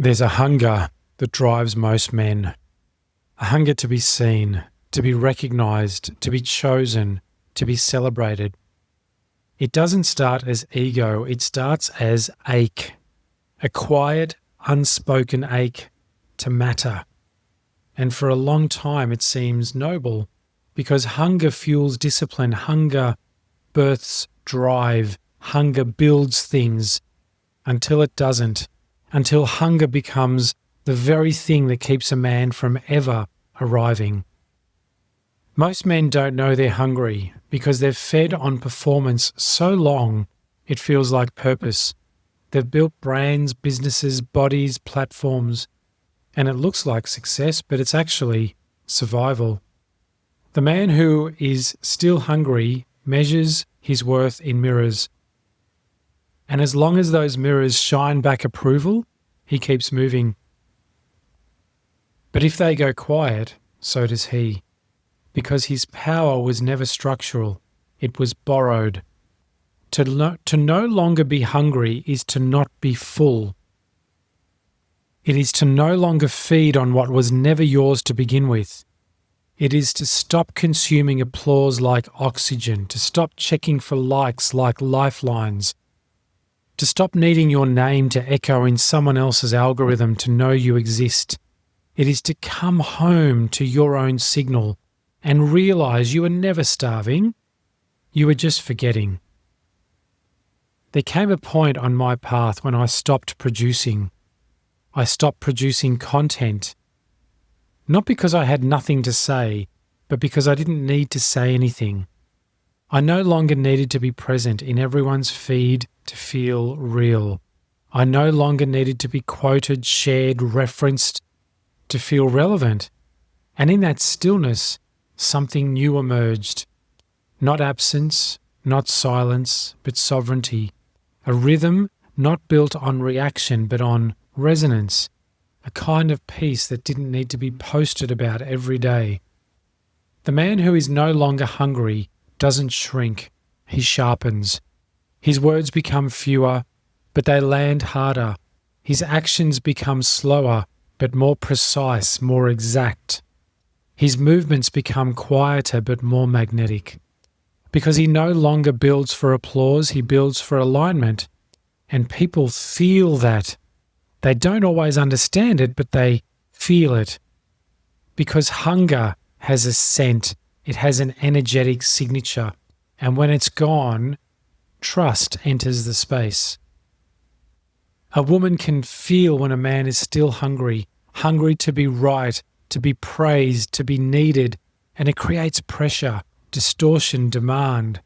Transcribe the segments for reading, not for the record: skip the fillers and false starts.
There's a hunger that drives most men, a hunger to be seen, to be recognized, to be chosen, to be celebrated. It doesn't start as ego, it starts as ache, a quiet, unspoken ache to matter. And for a long time it seems noble, because hunger fuels discipline, hunger births drive, hunger builds things, until it doesn't, until hunger becomes the very thing that keeps a man from ever arriving. Most men don't know they're hungry because they've fed on performance so long it feels like purpose. They've built brands, businesses, bodies, platforms, and it looks like success, but it's actually survival. The man who is still hungry measures his worth in mirrors. And as long as those mirrors shine back approval, he keeps moving. But if they go quiet, so does he, because his power was never structural, it was borrowed. To no longer be hungry is to not be full. It is to no longer feed on what was never yours to begin with. It is to stop consuming applause like oxygen, to stop checking for likes like lifelines, to stop needing your name to echo in someone else's algorithm to know you exist. It is to come home to your own signal and realize you were never starving, you were just forgetting. There came a point on my path when I stopped producing. I stopped producing content, not because I had nothing to say, but because I didn't need to say anything. I no longer needed to be present in everyone's feed to feel real. I no longer needed to be quoted, shared, referenced to feel relevant. And in that stillness, something new emerged. Not absence, not silence, but sovereignty. A rhythm not built on reaction, but on resonance. A kind of peace that didn't need to be posted about every day. The man who is no longer hungry doesn't shrink, he sharpens. His words become fewer, but they land harder. His actions become slower, but more precise, more exact. His movements become quieter, but more magnetic. Because he no longer builds for applause, he builds for alignment. And people feel that. They don't always understand it, but they feel it. Because hunger has a scent, it has an energetic signature. And when it's gone, trust enters the space. A woman can feel when a man is still hungry, hungry to be right, to be praised, to be needed, and it creates pressure, distortion, demand.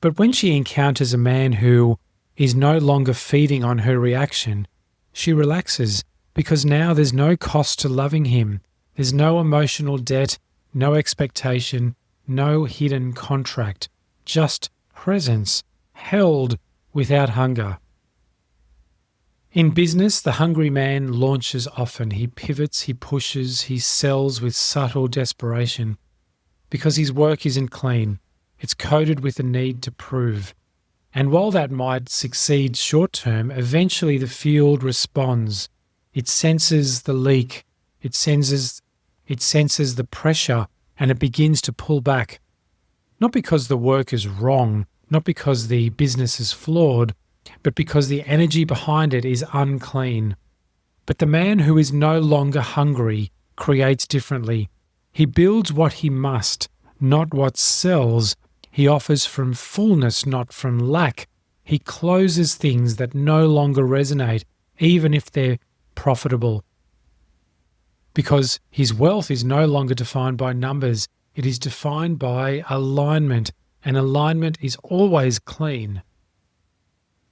But when she encounters a man who is no longer feeding on her reaction, she relaxes because now there's no cost to loving him. There's no emotional debt, no expectation, no hidden contract, just presence, held without hunger. In business, the hungry man launches often. He pivots, he pushes, he sells with subtle desperation because his work isn't clean. It's coated with a need to prove. And while that might succeed short term, eventually the field responds. It senses the leak, it senses the pressure, and it begins to pull back. Not because the work is wrong, not because the business is flawed, but because the energy behind it is unclean. But the man who is no longer hungry creates differently. He builds what he must, not what sells. He offers from fullness, not from lack. He closes things that no longer resonate, even if they're profitable. Because his wealth is no longer defined by numbers. It is defined by alignment, and alignment is always clean.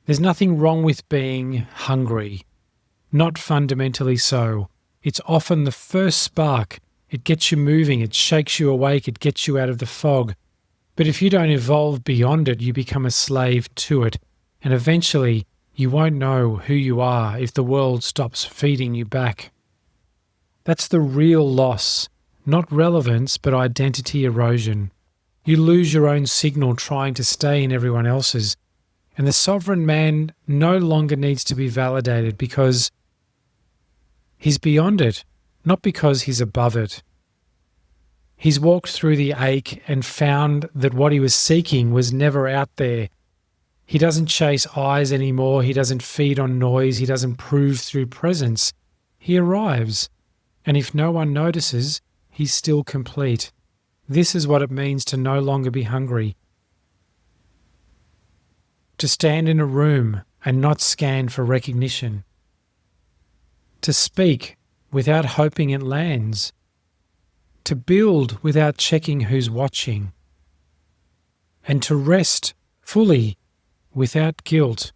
There's nothing wrong with being hungry. Not fundamentally so. It's often the first spark. It gets you moving, it shakes you awake, it gets you out of the fog. But if you don't evolve beyond it, you become a slave to it. And eventually, you won't know who you are if the world stops feeding you back. That's the real loss. Not relevance, but identity erosion. You lose your own signal trying to stay in everyone else's. And the sovereign man no longer needs to be validated because He's beyond it, not because he's above it. He's walked through the ache and found that what he was seeking was never out there. He doesn't chase eyes anymore. He doesn't feed on noise. He doesn't prove through presence. He arrives, and if no one notices, he's still complete. This is what it means to no longer be hungry. To stand in a room and not scan for recognition. To speak without hoping it lands. To build without checking who's watching. And to rest fully without guilt,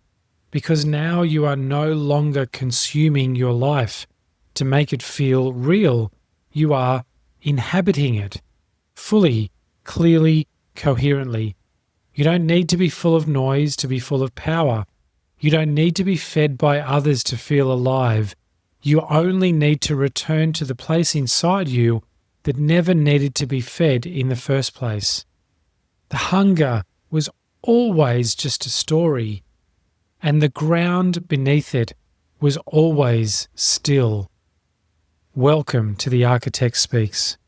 because now you are no longer consuming your life to make it feel real. You are inhabiting it fully, clearly, coherently. You don't need to be full of noise to be full of power. You don't need to be fed by others to feel alive. You only need to return to the place inside you that never needed to be fed in the first place. The hunger was always just a story, and the ground beneath it was always still. Welcome to The Architect Speaks.